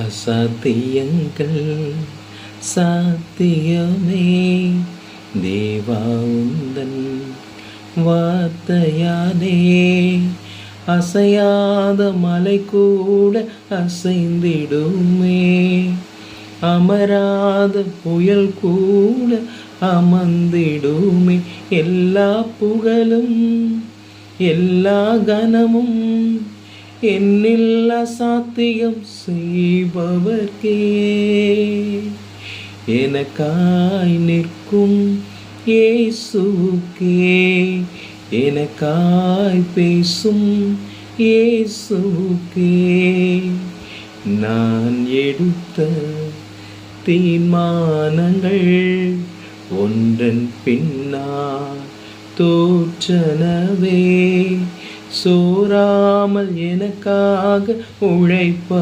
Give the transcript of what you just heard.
அசாத்தியங்கள் சாத்தியமே தேவா உந்தன் வார்த்தையானே. அசையாத மலை கூட அசைந்திடுமே, அமராத புயல் கூட அமர்ந்திடுமே. எல்லா புகழும் எல்லா கனமும் என்னில் அசாத்தியம் செய்பவர்க்கே. எனக்காய் நிற்கும் இயேசுவுக்கே, எனக்காய் பேசும் இயேசுவுக்கே நான் எடுத்த தீர்மானங்கள் ஒன்றன் பின்னால் தோற்றனவே. சோராமல் எனக்காக உழைப்ப